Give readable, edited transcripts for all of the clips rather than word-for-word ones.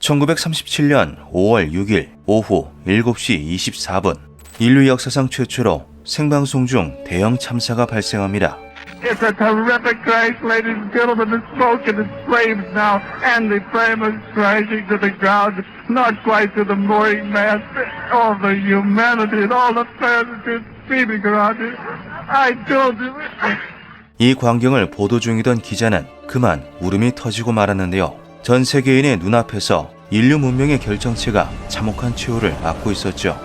1937년 5월 6일 오후 7시 24분 인류 역사상 최초로 생방송 중 대형 참사가 발생합니다. It's a terrific crash, ladies and gentlemen. The smoke and the flames now, and the flame is crashing to the ground, not quite to the mooring mast. All the humanity and all the passengers screaming around it. I told you. 이 광경을 보도 중이던 기자는 그만 울음이 터지고 말았는데요. 전 세계인의 눈앞에서 인류 문명의 결정체가 참혹한 최후를 맞고 있었죠.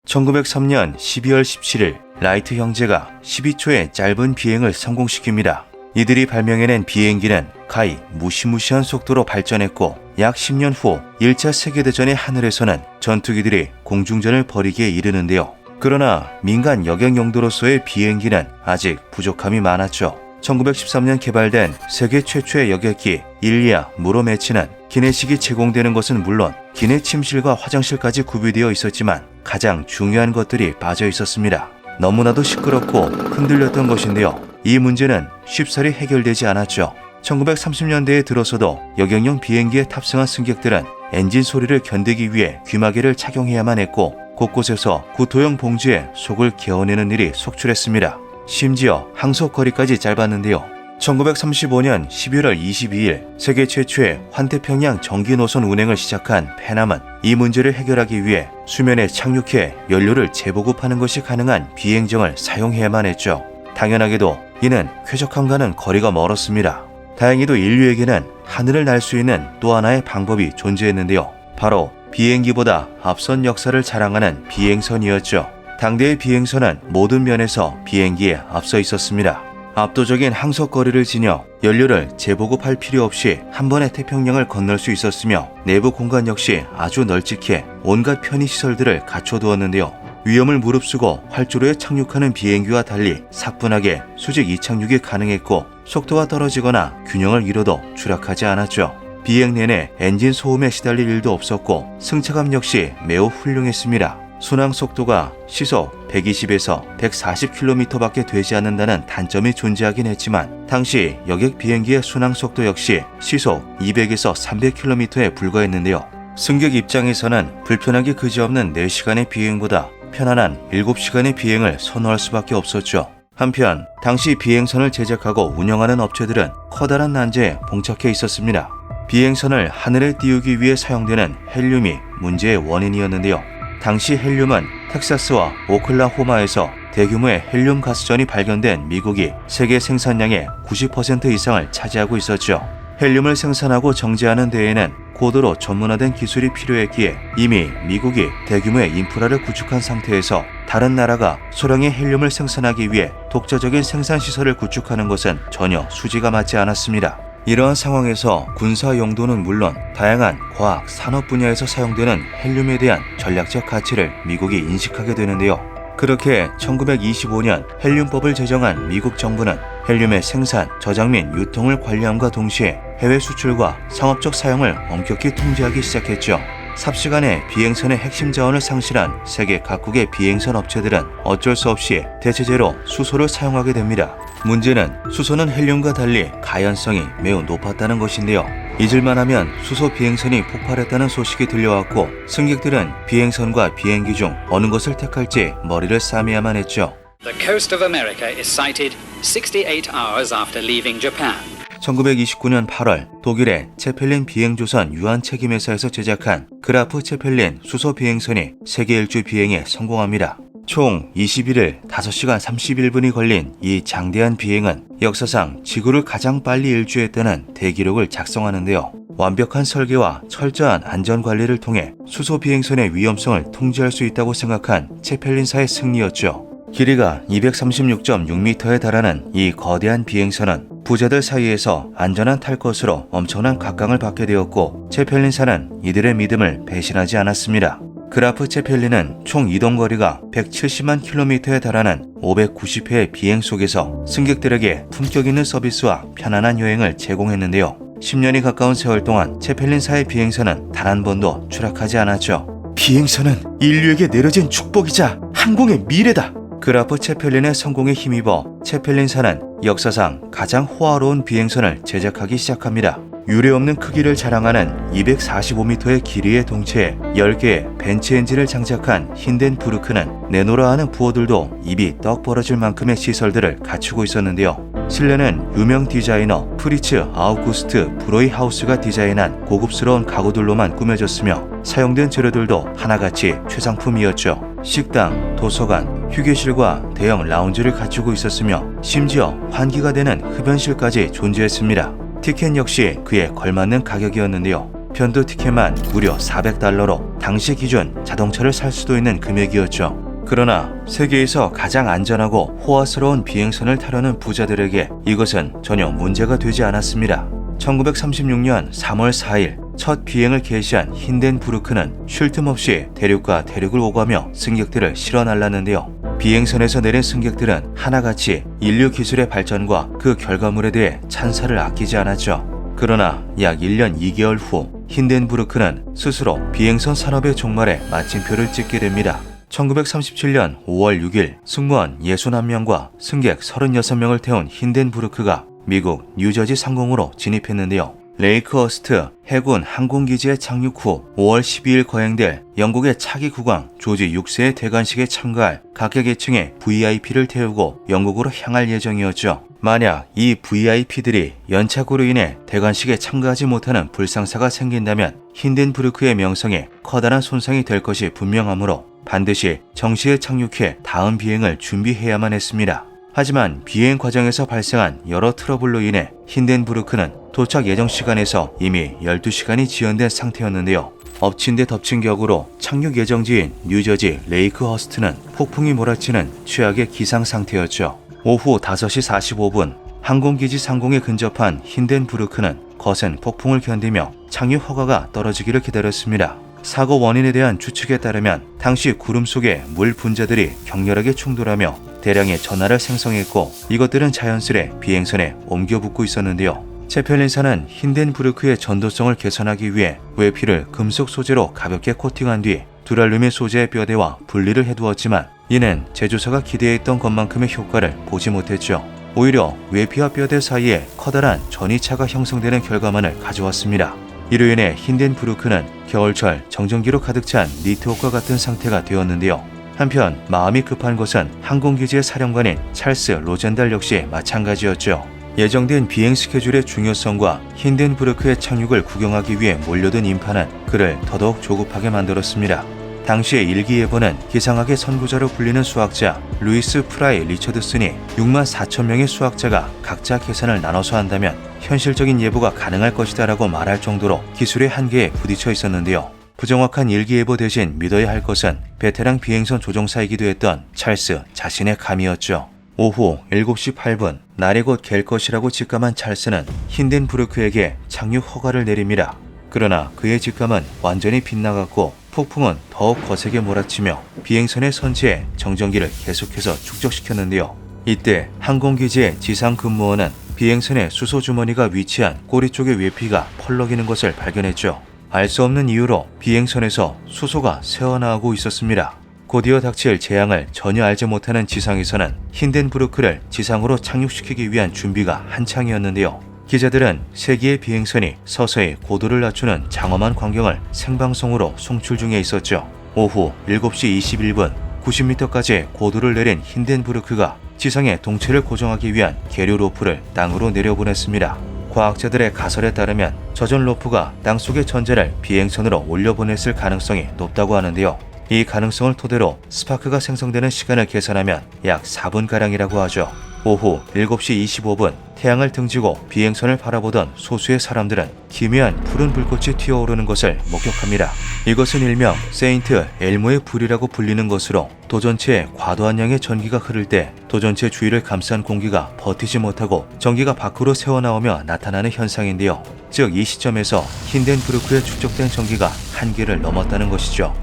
1903년 12월 17일 라이트 형제가 12초의 짧은 비행을 성공시킵니다. 이들이 발명해낸 비행기는 가히 무시무시한 속도로 발전했고 약 10년 후 1차 세계대전의 하늘에서는 전투기들이 공중전을 벌이기에 이르는데요. 그러나 민간 여객 용도로서의 비행기는 아직 부족함이 많았죠. 1913년 개발된 세계 최초의 여객기 일리아 무로메치는 기내식이 제공되는 것은 물론 기내 침실과 화장실까지 구비되어 있었지만 가장 중요한 것들이 빠져 있었습니다. 너무나도 시끄럽고 흔들렸던 것인데요. 이 문제는 쉽사리 해결되지 않았죠. 1930년대에 들어서도 여객용 비행기에 탑승한 승객들은 엔진 소리를 견디기 위해 귀마개를 착용해야만 했고 곳곳에서 구토용 봉지에 속을 개어내는 일이 속출했습니다. 심지어 항속거리까지 짧았는데요. 1935년 11월 22일 세계 최초의 환태평양 전기노선 운행을 시작한 페남은 이 문제를 해결하기 위해 수면에 착륙해 연료를 재보급하는 것이 가능한 비행정을 사용해야만 했죠. 당연하게도 이는 쾌적함과는 거리가 멀었습니다. 다행히도 인류에게는 하늘을 날 수 있는 또 하나의 방법이 존재했는데요. 바로 비행기보다 앞선 역사를 자랑하는 비행선이었죠. 당대의 비행선은 모든 면에서 비행기에 앞서 있었습니다. 압도적인 항속거리를 지녀 연료를 재보급할 필요 없이 한 번에 태평양을 건널 수 있었으며 내부 공간 역시 아주 널찍해 온갖 편의시설들을 갖춰두었는데요. 위험을 무릅쓰고 활주로에 착륙하는 비행기와 달리 사뿐하게 수직 이착륙이 가능했고 속도가 떨어지거나 균형을 잃어도 추락하지 않았죠. 비행 내내 엔진 소음에 시달릴 일도 없었고 승차감 역시 매우 훌륭했습니다. 순항 속도가 시속 120에서 140km밖에 되지 않는다는 단점이 존재하긴 했지만 당시 여객 비행기의 순항 속도 역시 시속 200에서 300km에 불과했는데요. 승객 입장에서는 불편하기 그지없는 4시간의 비행보다 편안한 7시간의 비행을 선호할 수밖에 없었죠. 한편 당시 비행선을 제작하고 운영하는 업체들은 커다란 난제에 봉착해 있었습니다. 비행선을 하늘에 띄우기 위해 사용되는 헬륨이 문제의 원인이었는데요. 당시 헬륨은 텍사스와 오클라호마에서 대규모의 헬륨 가스전이 발견된 미국이 세계 생산량의 90% 이상을 차지하고 있었죠. 헬륨을 생산하고 정제하는 데에는 고도로 전문화된 기술이 필요했기에 이미 미국이 대규모의 인프라를 구축한 상태에서 다른 나라가 소량의 헬륨을 생산하기 위해 독자적인 생산시설을 구축하는 것은 전혀 수지가 맞지 않았습니다. 이러한 상황에서 군사 용도는 물론 다양한 과학, 산업 분야에서 사용되는 헬륨에 대한 전략적 가치를 미국이 인식하게 되는데요. 그렇게 1925년 헬륨법을 제정한 미국 정부는 헬륨의 생산, 저장 및 유통을 관리함과 동시에 해외 수출과 상업적 사용을 엄격히 통제하기 시작했죠. 삽시간에 비행선의 핵심 자원을 상실한 세계 각국의 비행선 업체들은 어쩔 수 없이 대체제로 수소를 사용하게 됩니다. 문제는 수소는 헬륨과 달리 가연성이 매우 높았다는 것인데요. 잊을만하면 수소 비행선이 폭발했다는 소식이 들려왔고 승객들은 비행선과 비행기 중 어느 것을 택할지 머리를 싸매야만 했죠. The coast of America is sighted 68 hours after leaving Japan. 1929년 8월 독일의 체펠린 비행조선 유한 책임회사에서 제작한 그라프 체펠린 수소 비행선이 세계 일주 비행에 성공합니다. 총 21일 5시간 31분이 걸린 이 장대한 비행은 역사상 지구를 가장 빨리 일주했다는 대기록을 작성하는데요. 완벽한 설계와 철저한 안전관리를 통해 수소 비행선의 위험성을 통제할 수 있다고 생각한 체펠린사의 승리였죠. 길이가 236.6m에 달하는 이 거대한 비행선은 부자들 사이에서 안전한 탈 것으로 엄청난 각광을 받게 되었고 체펠린사는 이들의 믿음을 배신하지 않았습니다. 그라프 체펠린은 총 이동거리가 170만 킬로미터에 달하는 590회의 비행 속에서 승객들에게 품격 있는 서비스와 편안한 여행을 제공했는데요. 10년이 가까운 세월 동안 체펠린사의 비행선은 단 한 번도 추락하지 않았죠. 비행선은 인류에게 내려진 축복이자 항공의 미래다. 그라프 체펠린의 성공에 힘입어 체펠린사는 역사상 가장 호화로운 비행선을 제작하기 시작합니다. 유례없는 크기를 자랑하는 245m의 길이의 동체에 10개의 벤치 엔진을 장착한 힌덴부르크는 내노라 하는 부호들도 입이 떡 벌어질 만큼의 시설들을 갖추고 있었는데요. 실내는 유명 디자이너 프리츠 아우구스트 브로이하우스가 디자인한 고급스러운 가구들로만 꾸며졌으며 사용된 재료들도 하나같이 최상품이었죠. 식당, 도서관, 휴게실과 대형 라운지를 갖추고 있었으며 심지어 환기가 되는 흡연실까지 존재했습니다. 티켓 역시 그에 걸맞는 가격이었는데요. 편도 티켓만 무려 $400로 당시 기준 자동차를 살 수도 있는 금액이었죠. 그러나 세계에서 가장 안전하고 호화스러운 비행선을 타려는 부자들에게 이것은 전혀 문제가 되지 않았습니다. 1936년 3월 4일 첫 비행을 개시한 힌덴부르크는 쉴 틈 없이 대륙과 대륙을 오가며 승객들을 실어 날랐는데요. 비행선에서 내린 승객들은 하나같이 인류 기술의 발전과 그 결과물에 대해 찬사를 아끼지 않았죠. 그러나 약 1년 2개월 후 힌덴부르크는 스스로 비행선 산업의 종말에 마침표를 찍게 됩니다. 1937년 5월 6일 승무원 61명과 승객 36명을 태운 힌덴부르크가 미국 뉴저지 상공으로 진입했는데요. 레이크허스트 해군 항공기지에 착륙 후 5월 12일 거행될 영국의 차기 국왕 조지 6세의 대관식에 참가할 각계 계층의 VIP를 태우고 영국으로 향할 예정이었죠. 만약 이 VIP들이 연착오로 인해 대관식에 참가하지 못하는 불상사가 생긴다면 힌덴부르크의 명성에 커다란 손상이 될 것이 분명하므로 반드시 정시에 착륙해 다음 비행을 준비해야만 했습니다. 하지만 비행 과정에서 발생한 여러 트러블로 인해 힌덴부르크는 도착 예정 시간에서 이미 12시간이 지연된 상태였는데요. 엎친 데 덮친 격으로 착륙 예정지인 뉴저지 레이크허스트는 폭풍이 몰아치는 최악의 기상 상태였죠. 오후 5시 45분 항공기지 상공에 근접한 힌덴부르크는 거센 폭풍을 견디며 착륙 허가가 떨어지기를 기다렸습니다. 사고 원인에 대한 추측에 따르면 당시 구름 속에 물 분자들이 격렬하게 충돌하며 대량의 전하를 생성했고 이것들은 자연스레 비행선에 옮겨 붙고 있었는데요. 제펠린사는 힌덴부르크의 전도성을 개선하기 위해 외피를 금속 소재로 가볍게 코팅한 뒤 두랄루민 소재의 뼈대와 분리를 해두었지만 이는 제조사가 기대했던 것만큼의 효과를 보지 못했죠. 오히려 외피와 뼈대 사이에 커다란 전이차가 형성되는 결과만을 가져왔습니다. 이로 인해 힌덴부르크는 겨울철 정전기로 가득 찬 니트옷과 같은 상태가 되었는데요. 한편 마음이 급한 것은 항공기지의 사령관인 찰스 로젠달 역시 마찬가지였죠. 예정된 비행 스케줄의 중요성과 힌덴부르크의 착륙을 구경하기 위해 몰려든 인파는 그를 더더욱 조급하게 만들었습니다. 당시의 일기예보는 기상학의 선구자로 불리는 수학자 루이스 프라이 리처드슨이 6만 4천 명의 수학자가 각자 계산을 나눠서 한다면 현실적인 예보가 가능할 것이다 라고 말할 정도로 기술의 한계에 부딪혀 있었는데요. 부정확한 일기예보 대신 믿어야 할 것은 베테랑 비행선 조종사이기도 했던 찰스 자신의 감이었죠. 오후 7시 8분 날이 곧 갤 것이라고 직감한 찰스는 힌덴부르크에게 착륙 허가를 내립니다. 그러나 그의 직감은 완전히 빗나갔고 폭풍은 더욱 거세게 몰아치며 비행선의 선체에 정전기를 계속해서 축적시켰는데요. 이때 항공기지의 지상 근무원은 비행선의 수소 주머니가 위치한 꼬리 쪽의 외피가 펄럭이는 것을 발견했죠. 알 수 없는 이유로 비행선에서 수소가 새어나오고 있었습니다. 곧이어 닥칠 재앙을 전혀 알지 못하는 지상에서는 힌덴부르크를 지상으로 착륙시키기 위한 준비가 한창이었는데요. 기자들은 세기의 비행선이 서서히 고도를 낮추는 장엄한 광경을 생방송으로 송출 중에 있었죠. 오후 7시 21분 90m까지 고도를 내린 힌덴부르크가 지상에 동체를 고정하기 위한 계류 로프를 땅으로 내려보냈습니다. 과학자들의 가설에 따르면 저전 로프가 땅속의 전자를 비행선으로 올려보냈을 가능성이 높다고 하는데요. 이 가능성을 토대로 스파크가 생성되는 시간을 계산하면 약 4분가량이라고 하죠. 오후 7시 25분 태양을 등지고 비행선을 바라보던 소수의 사람들은 기묘한 푸른 불꽃이 튀어오르는 것을 목격합니다. 이것은 일명 세인트 엘모의 불이라고 불리는 것으로 도전체에 과도한 양의 전기가 흐를 때 도전체 주위를 감싼 공기가 버티지 못하고 전기가 밖으로 새어나오며 나타나는 현상인데요. 즉 이 시점에서 힌덴부르크에 축적된 전기가 한계를 넘었다는 것이죠.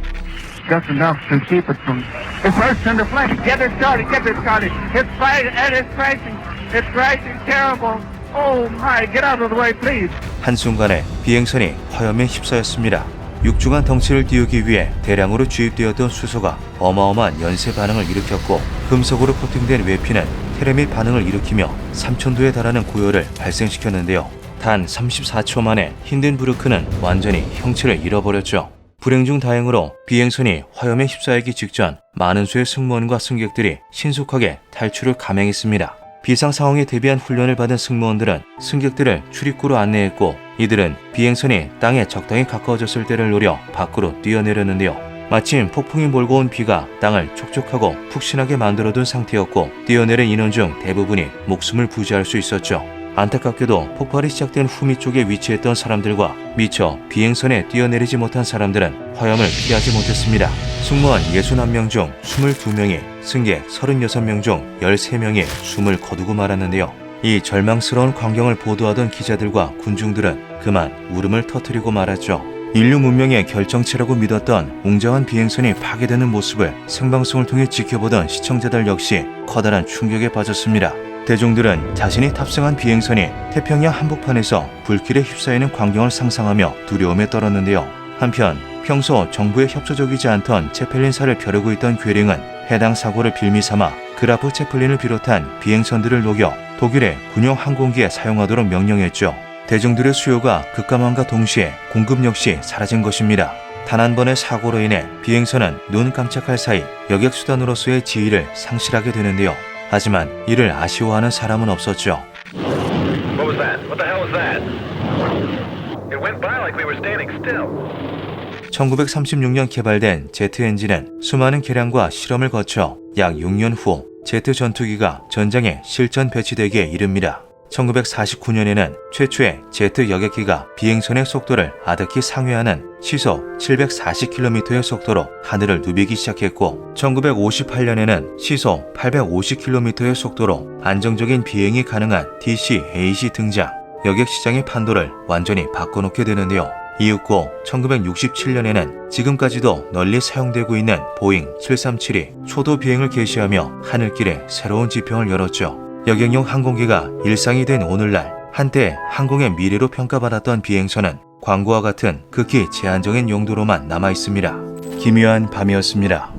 Just enough to keep it from... It bursts into flame. Get it started. It's fighting and it's crashing. It's crashing terrible. Oh my, get out of the way, please. 한순간에 비행선이 화염에 휩싸였습니다. 육중한 덩치를 띄우기 위해 대량으로 주입되었던 수소가 어마어마한 연쇄 반응을 일으켰고 금속으로 코팅된 외피는 테르밋 반응을 일으키며 3000도에 달하는 고열을 발생시켰는데요. 단 34초 만에 힌덴부르크는 완전히 형체를 잃어버렸죠. 불행 중 다행으로 비행선이 화염에 휩싸이기 직전 많은 수의 승무원과 승객들이 신속하게 탈출을 감행했습니다. 비상 상황에 대비한 훈련을 받은 승무원들은 승객들을 출입구로 안내했고 이들은 비행선이 땅에 적당히 가까워졌을 때를 노려 밖으로 뛰어내렸는데요. 마침 폭풍이 몰고 온 비가 땅을 촉촉하고 푹신하게 만들어둔 상태였고 뛰어내린 인원 중 대부분이 목숨을 부지할 수 있었죠. 안타깝게도 폭발이 시작된 후미 쪽에 위치했던 사람들과 미처 비행선에 뛰어내리지 못한 사람들은 화염을 피하지 못했습니다. 승무원 61명 중 22명이, 승객 36명 중 13명이 숨을 거두고 말았는데요. 이 절망스러운 광경을 보도하던 기자들과 군중들은 그만 울음을 터뜨리고 말았죠. 인류 문명의 결정체라고 믿었던 웅장한 비행선이 파괴되는 모습을 생방송을 통해 지켜보던 시청자들 역시 커다란 충격에 빠졌습니다. 대중들은 자신이 탑승한 비행선이 태평양 한복판에서 불길에 휩싸이는 광경을 상상하며 두려움에 떨었는데요. 한편 평소 정부에 협조적이지 않던 체펠린사를 벼르고 있던 괴링은 해당 사고를 빌미삼아 그라프 체펠린을 비롯한 비행선들을 녹여 독일의 군용 항공기에 사용하도록 명령했죠. 대중들의 수요가 급감함과 동시에 공급 역시 사라진 것입니다. 단 한 번의 사고로 인해 비행선은 눈 깜짝할 사이 여객수단으로서의 지위를 상실하게 되는데요. 하지만 이를 아쉬워하는 사람은 없었죠. What was that? What the hell was that? It went by like we were standing still. 1936년 개발된 제트 엔진은 수많은 개량과 실험을 거쳐 약 6년 후 제트 전투기가 전장에 실전 배치되기에 이릅니다. 1949년에는 최초의 제트 여객기가 비행선의 속도를 아득히 상회하는 시속 740km의 속도로 하늘을 누비기 시작했고 1958년에는 시속 850km의 속도로 안정적인 비행이 가능한 DC-8이 등장, 여객 시장의 판도를 완전히 바꿔놓게 되는데요. 이윽고 1967년에는 지금까지도 널리 사용되고 있는 보잉 737이 초도 비행을 개시하며 하늘길에 새로운 지평을 열었죠. 여객용 항공기가 일상이 된 오늘날 한때 항공의 미래로 평가받았던 비행선은 광고와 같은 극히 제한적인 용도로만 남아 있습니다. 기묘한 밤이었습니다.